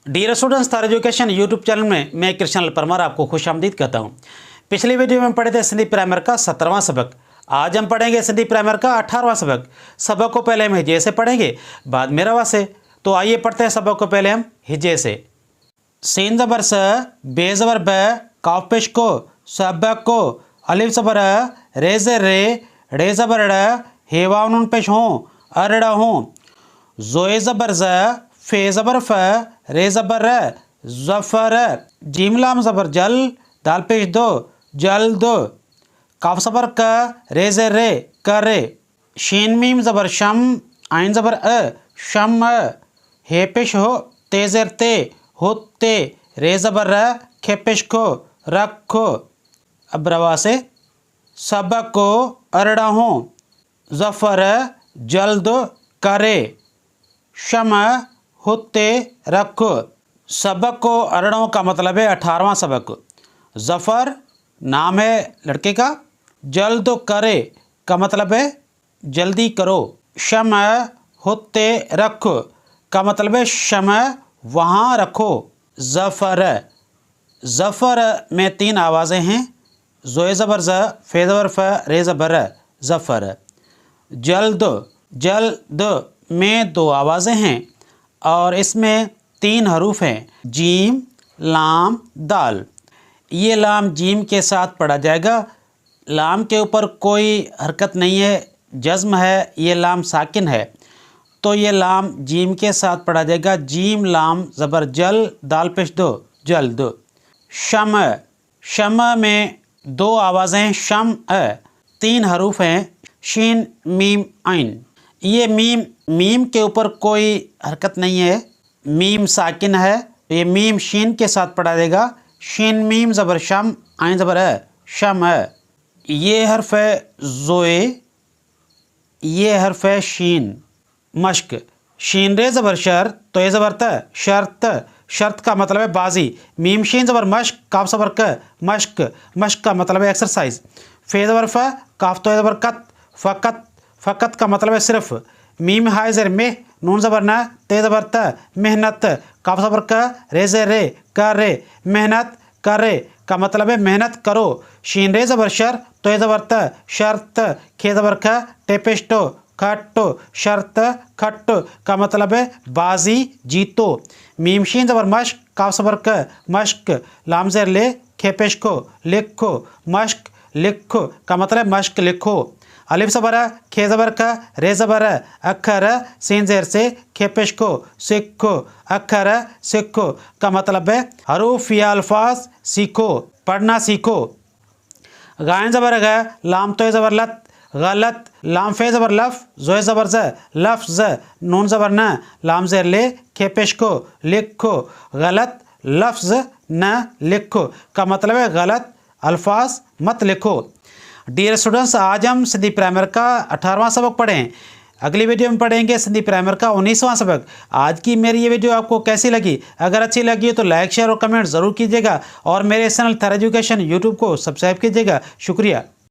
Dear students, Thar education YouTube channel में मैं कृष्ण परमार आपको खुश आमदीद कहता हूँ। पिछली वीडियो में हम पढ़े थे सिंधी प्राइमर का 17वां सबक। आज हम पढ़ेंगे सिंधी प्राइमर का 18वां सबक। सबक को पहले हम हिजे से पढ़ेंगे, बाद में रवा से। तो आइए पढ़ते हैं सबक को पहले हम हिजे से। सीन ज़बर स, बे ज़बर ब, काफ पेश को, सबक को, अलिफ ज़बर रे ज़ रे, रे ज़बर ड़, हे वाव नून पेश हों, अरड़ हों। ज़ोए ज़बर ज़, फे ज़बर फ, रे ज़बर र, ज़फर। जीम लाम ज़बर जल, दाल पेश दो, जल दो। काफ ज़बर क, रे ज़ रे, करे। शीन मीम ज़बर शम, आइन ज़बर अ, शम अ। हे पेश हो, ते ज़र ते, होते। रे ज़बर र, खे पेश को, रखो। अब रवा से। सबक को अरड़ा हों, ज़फर जल्द करे, शम होते रखो। सबक को अरड़ों का मतलब है 18वां सबक। ज़फ़र नाम है लड़के का, जल्द करे का मतलब है जल्दी करो। शम होते रखो का मतलब है शम वहाँ रखो। ज़फ़र, ज़फ़र में 3 आवाज़ें हैं, ज़ोए ज़बर ज़, फे ज़बर फ, रे ज़बर र, ज़फ़र। जल्द, जल्द में 2 आवाज़ें हैं और इसमें 3 हरूफ हैं, जीम, लाम, दाल। ये लाम जीम के साथ पढ़ा जाएगा। लाम के ऊपर कोई हरकत नहीं है, जज़्म है, ये लाम साकिन है, तो ये लाम जीम के साथ पढ़ा जाएगा। जीम लाम ज़बर जल, दाल पेश दो, जल्द। शम, शम में 2 आवाज़ें हैं, शम अ। 3 हरूफ हैं, शीन, मीम, आइन। ये मीम के ऊपर कोई हरकत नहीं है, मीम साकिन है, ये मीम शीन के साथ पढ़ा जाएगा। शीन मीम ज़बर शम, आइन ज़बर अ, शम अ। ये हर्फ है ज़ोए, ये हर्फ है शीन। मश्क, शीन रे ज़बर शर, तो ये ज़बर त, शर्त। शर्त का मतलब है बाजी। मीम शीन ज़बर मश्क, काफ ज़बर क, मश्क। मश्क का मतलब है एक्सरसाइज। फे ज़बर फ, काफ तो ज़बर कत, फ़कत। फ़कत का मतलब है सिर्फ। मीम हाय ज़र में, नून ज़बर न, ते ज़बर त, मेहनत। काफ ज़बर क, रे ज़र रे, कर रे, मेहनत करे का मतलब है मेहनत करो। शीन रे ज़बर शर, तो ये ज़बर त, शर्त। खे ज़बर ख, टे पेश टो, खट्टो, शर्त खट्टो का मतलब है बाजी, जीतो। मीम शीन ज़बर मश्क, काफ ज़बर क, मश्क। लाम ज़ेर ले, खे पेश को, लिखो, मश्क लिखो का मतलब है मश्क लिखो। अलिफ ज़बर खे ज़बर ख, रे ज़बर अखर, सीन ज़ेर से, खे पेश को, सीखो, अखर सीखो का मतलब है हरूफ या अल्फाज सीखो, पढ़ना सीखो। गायन ज़बर ग, लाम तो ज़बर लत, गलत। लाम फे ज़बर लफ, ज़ोए ज़बर ज़, लफ्ज़। नून ज़बर न, लाम ज़ेर ले, खे पेश को, लिखो, गलत लफ्ज़ न लिखो का मतलब है गलत अल्फाज मत लिखो। डियर स्टूडेंट्स, आज हम सिंधी प्राइमर का 18वां सबक पढ़ें। अगली वीडियो में पढ़ेंगे सिंधी प्राइमर का 19वां सबक। आज की मेरी ये वीडियो आपको कैसी लगी? अगर अच्छी लगी तो लाइक, शेयर और कमेंट ज़रूर कीजिएगा और मेरे चैनल थार एजुकेशन यूट्यूब को सब्सक्राइब कीजिएगा। शुक्रिया।